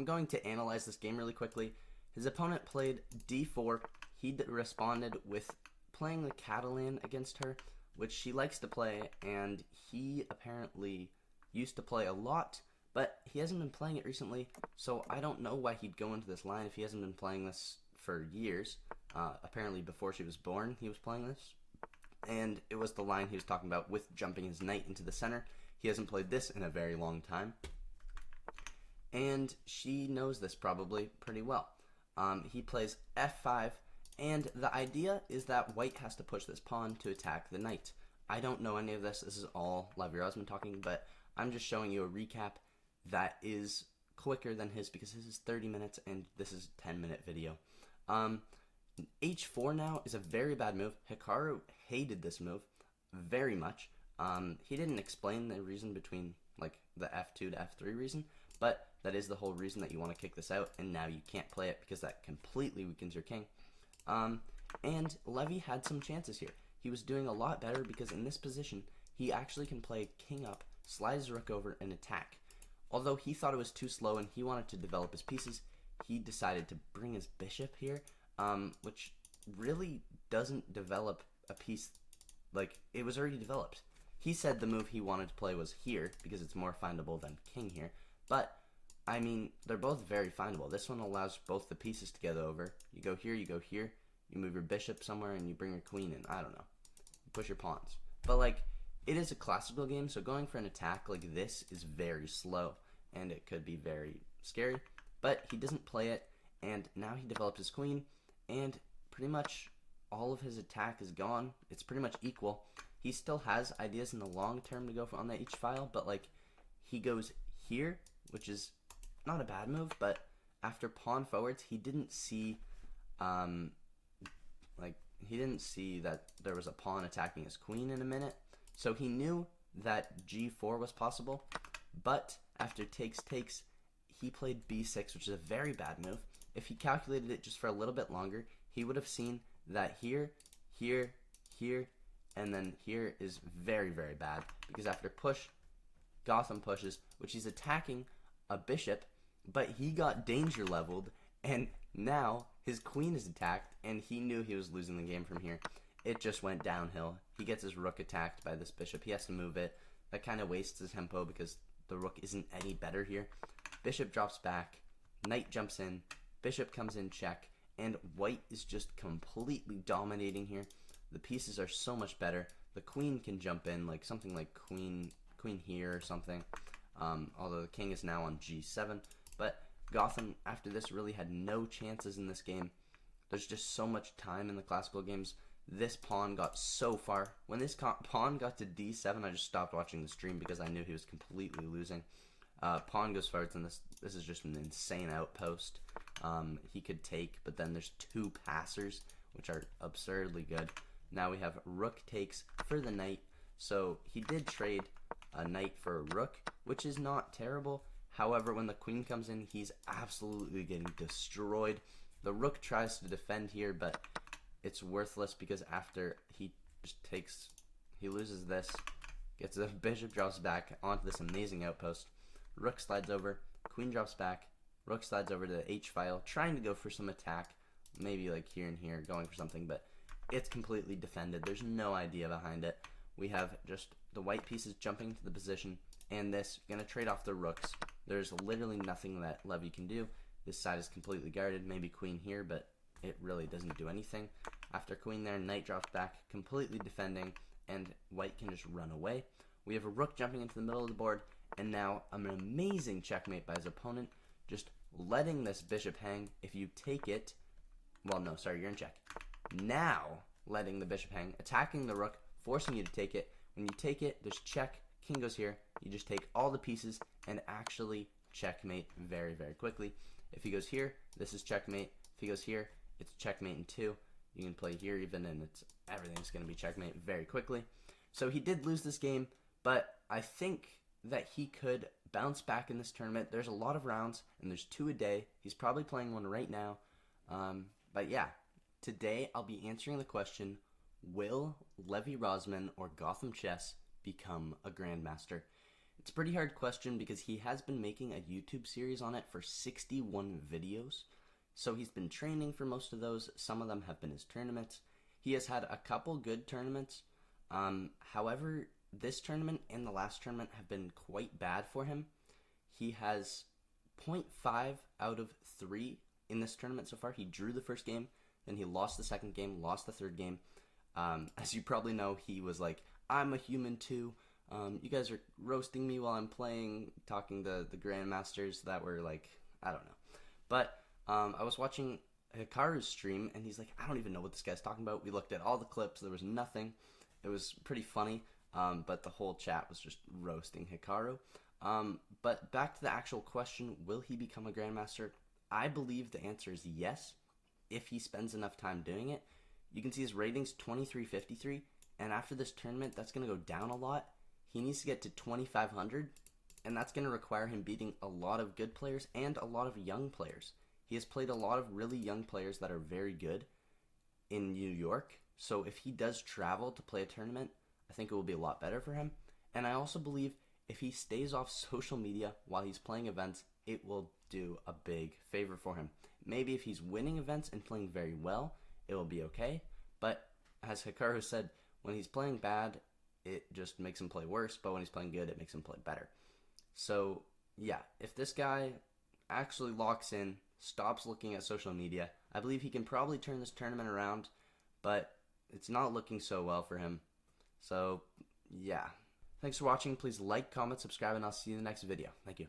I'm going to analyze this game really quickly. His opponent played d4. He responded with playing the Catalan against her, which she likes to play, and he apparently used to play a lot, but he hasn't been playing it recently, so I don't know why he'd go into this line if he hasn't been playing this for years. Apparently before she was born, he was playing this, and it was the line he was talking about with jumping his knight into the center. He hasn't played this in a very long time, and she knows this probably pretty well. He plays f5, and the idea is that white has to push this pawn to attack the knight. I don't know any of this. This is all Levi Rosman talking, but I'm just showing you a recap that is quicker than his because his is 30 minutes and this is a 10-minute video. H4 now is a very bad move. Hikaru hated this move very much. He didn't explain the reason between like the F2 to F3 reason, but that is the whole reason that you want to kick this out, and now you can't play it because that completely weakens your king. And Levi had some chances here. He was doing a lot better because in this position, he actually can play king up, slide his rook over, and attack. Although he thought it was too slow and he wanted to develop his pieces, he decided to bring his bishop here, which really doesn't develop a piece. Like, it was already developed. He said the move he wanted to play was here because it's more findable than king here, but I mean, they're both very findable. This one allows both the pieces to get over. You go here, you move your bishop somewhere, and you bring your queen in. I don't know. You push your pawns. But, like, it is a classical game, so going for an attack like this is very slow, and it could be very scary. But he doesn't play it, and now he developed his queen, and pretty much all of his attack is gone. It's pretty much equal. He still has ideas in the long term to go for on that each file, but, like, he goes here, which is not a bad move, but after pawn forwards, he didn't see, he didn't see that there was a pawn attacking his queen in a minute, so he knew that g4 was possible, but after takes, he played b6, which is a very bad move. If he calculated it just for a little bit longer, he would have seen that here, and then here is very, very bad, because after push, Gotham pushes, which he's attacking a bishop, but he got danger leveled, and now his queen is attacked, and he knew he was losing the game from here. It just went downhill. He gets his rook attacked by this bishop. He has to move it. That kind of wastes his tempo because the rook isn't any better here. Bishop drops back, knight jumps in, bishop comes in check, and white is just completely dominating here. The pieces are so much better. The queen can jump in, like something like queen here or something, although the king is now on g7. But Gotham, after this, really had no chances in this game. There's just so much time in the classical games. This pawn got so far. When this pawn got to d7, I just stopped watching the stream because I knew he was completely losing. Pawn goes forwards, and this is just an insane outpost. He could take, but then there's two passers, which are absurdly good. Now we have rook takes for the knight. So he did trade a knight for a rook, which is not terrible. However, when the queen comes in, he's absolutely getting destroyed. The rook tries to defend here, but it's worthless because after he just takes, he loses this, gets a bishop drops back onto this amazing outpost. Rook slides over, queen drops back, rook slides over to the h file, trying to go for some attack, maybe like here and here, going for something, but it's completely defended. There's no idea behind it. We have just the white pieces jumping to the position, and this gonna trade off the rooks. There's literally nothing that Levi can do. This side is completely guarded. Maybe queen here, but it really doesn't do anything. After queen there, knight drops back, completely defending, and white can just run away. We have a rook jumping into the middle of the board, and now an amazing checkmate by his opponent, just letting this bishop hang. If you take it, well, no, sorry, you're in check. Now letting the bishop hang, attacking the rook, forcing you to take it. When you take it, there's check, king goes here. You just take all the pieces and actually checkmate very, very quickly. If he goes here, this is checkmate. If he goes here, it's checkmate in two. You can play here even, and everything's going to be checkmate very quickly. So he did lose this game, but I think that he could bounce back in this tournament. There's a lot of rounds, and there's 2 a day. He's probably playing one right now. But yeah, today I'll be answering the question, will Levi Rosman or Gotham Chess become a grandmaster? It's a pretty hard question because he has been making a YouTube series on it for 61 videos. So he's been training for most of those. Some of them have been his tournaments. He has had a couple good tournaments. However, this tournament and the last tournament have been quite bad for him. He has 0.5 out of 3 in this tournament so far. He drew the first game, then he lost the second game, lost the third game. As you probably know, he was like, I'm a human too. You guys are roasting me while I'm playing, talking to the grandmasters that were like, I don't know. But I was watching Hikaru's stream, and he's like, I don't even know what this guy's talking about. We looked at all the clips. There was nothing. It was pretty funny, but the whole chat was just roasting Hikaru. But back to the actual question, will he become a grandmaster? I believe the answer is yes, if he spends enough time doing it. You can see his ratings 2353, and after this tournament, that's going to go down a lot. He needs to get to 2500, and that's going to require him beating a lot of good players and a lot of young players. He has played a lot of really young players that are very good in New York, so if he does travel to play a tournament, I think it will be a lot better for him. And I also believe if he stays off social media while he's playing events, it will do a big favor for him. Maybe if he's winning events and playing very well, it will be okay. But as Hikaru said, when he's playing bad, it just makes him play worse. But when he's playing good, it makes him play better. So, yeah, if this guy actually locks in, stops looking at social media, I believe he can probably turn this tournament around. But it's not looking so well for him. So, yeah. Thanks for watching. Please like, comment, subscribe, and I'll see you in the next video. Thank you.